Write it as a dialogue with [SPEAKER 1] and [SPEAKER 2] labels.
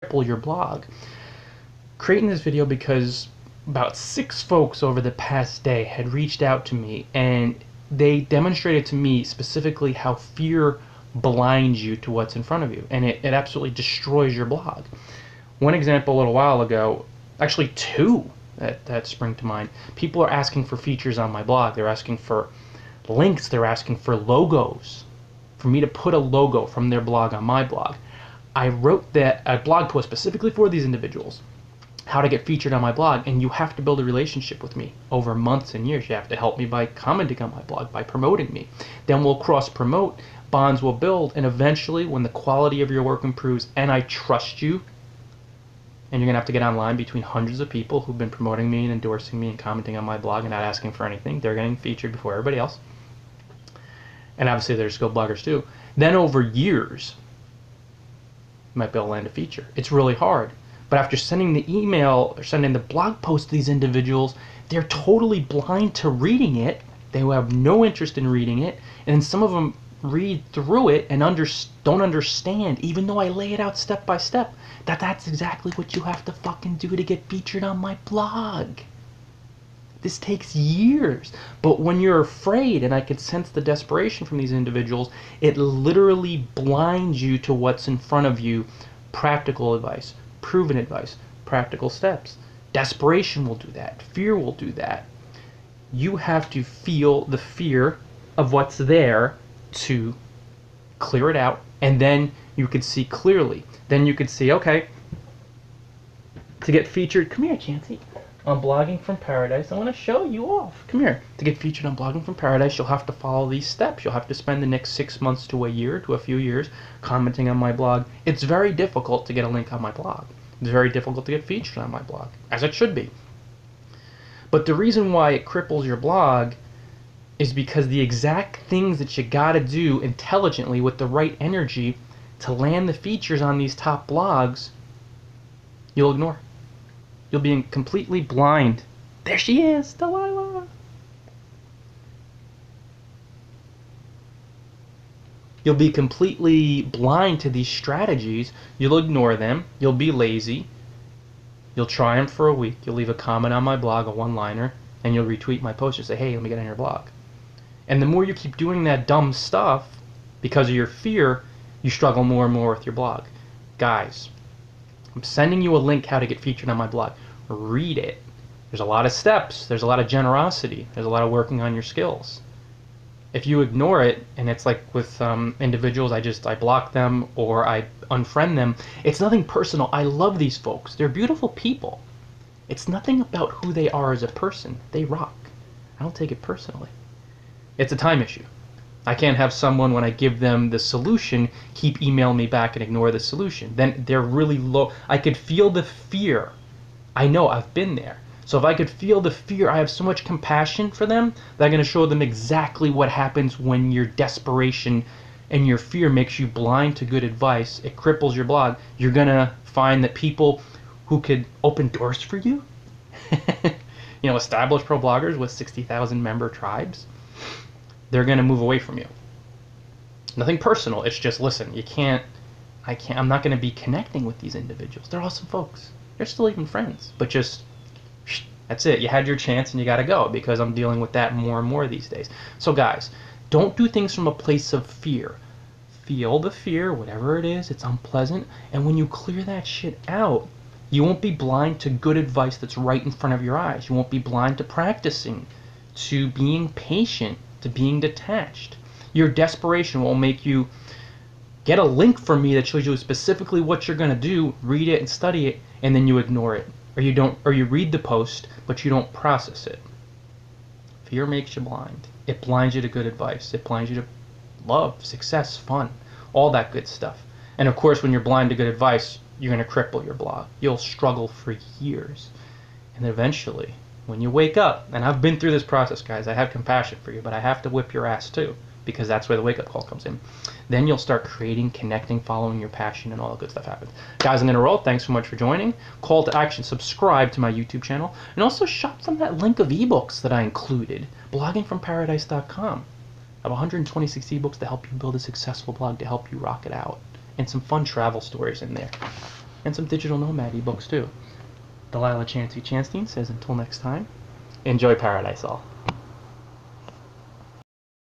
[SPEAKER 1] cripple your blog. Creating this video because about 6 folks over the past day had reached out to me, and they demonstrated to me specifically how fear blinds you to what's in front of you, and it absolutely destroys your blog. One example a little while ago, actually 2 that spring to mind. People are asking for features on my blog. They're asking for links. They're asking for logos, for me to put a logo from their blog on my blog. I wrote a blog post specifically for these individuals, how to get featured on my blog, and you have to build a relationship with me over months and years. You have to help me by commenting on my blog, by promoting me. Then we'll cross-promote, bonds will build, and eventually when the quality of your work improves and I trust you, and you're going to have to get online between hundreds of people who've been promoting me and endorsing me and commenting on my blog and not asking for anything. They're getting featured before everybody else. And obviously they're skilled bloggers too. Then over years, you might be able to land a feature. It's really hard. But after sending the email or sending the blog post to these individuals, they're totally blind to reading it. They have no interest in reading it. And some of them read through it and don't understand, even though I lay it out step by step, that's exactly what you have to fucking do to get featured on my blog. This takes years. But when you're afraid, and I can sense the desperation from these individuals, it literally blinds you to what's in front of you. Practical advice, proven advice, practical steps. Desperation will do that. Fear will do that. You have to feel the fear of what's there to clear it out, and then you could see clearly. Then you could see, okay, to get featured, come here, Chancey, on Blogging from Paradise, I want to show you off. Come here. To get featured on Blogging from Paradise, you'll have to follow these steps. You'll have to spend the next 6 months to a year to a few years commenting on my blog. It's very difficult to get a link on my blog. It's very difficult to get featured on my blog, as it should be. But the reason why it cripples your blog is because the exact things that you gotta do intelligently with the right energy to land the features on these top blogs, you'll ignore. You'll be completely blind. There she is, Delilah. You'll be completely blind to these strategies. You'll ignore them. You'll be lazy. You'll try them for a week. You'll leave a comment on my blog, a one-liner, and you'll retweet my post and say, hey, let me get on your blog. And the more you keep doing that dumb stuff, because of your fear, you struggle more and more with your blog. Guys, I'm sending you a link how to get featured on my blog. Read it. There's a lot of steps. There's a lot of generosity. There's a lot of working on your skills. If you ignore it, and it's like with individuals, I block them or I unfriend them. It's nothing personal. I love these folks. They're beautiful people. It's nothing about who they are as a person. They rock. I don't take it personally. It's a time issue. I can't have someone, when I give them the solution, keep emailing me back and ignore the solution. Then they're really low. I could feel the fear. I know, I've been there. So if I could feel the fear, I have so much compassion for them that I'm going to show them exactly what happens when your desperation and your fear makes you blind to good advice. It cripples your blog. You're going to find that people who could open doors for you, established pro bloggers with 60,000 member tribes, they're going to move away from you. Nothing personal. It's just, listen, I'm not going to be connecting with these individuals. They're awesome folks. They're still even friends, but just, that's it. You had your chance and you got to go, because I'm dealing with that more and more these days. So guys, don't do things from a place of fear. Feel the fear, whatever it is. It's unpleasant. And when you clear that shit out, you won't be blind to good advice that's right in front of your eyes. You won't be blind to practicing, to being patient, to being detached. Your desperation will make you get a link from me that shows you specifically what you're going to do, read it and study it, and then you ignore it. Or you read the post, but you don't process it. Fear makes you blind. It blinds you to good advice. It blinds you to love, success, fun, all that good stuff. And of course, when you're blind to good advice, you're going to cripple your blog. You'll struggle for years. And eventually, when you wake up, and I've been through this process, guys, I have compassion for you, but I have to whip your ass too, because that's where the wake-up call comes in. Then you'll start creating, connecting, following your passion, and all that good stuff happens. Guys, I'm going to roll. Thanks so much for joining. Call to action, subscribe to my YouTube channel, and also shop from that link of ebooks that I included, bloggingfromparadise.com. I have 126 ebooks to help you build a successful blog, to help you rock it out, and some fun travel stories in there. and some digital nomad ebooks too. Delilah Chansey Chanstein says until next time, enjoy paradise all.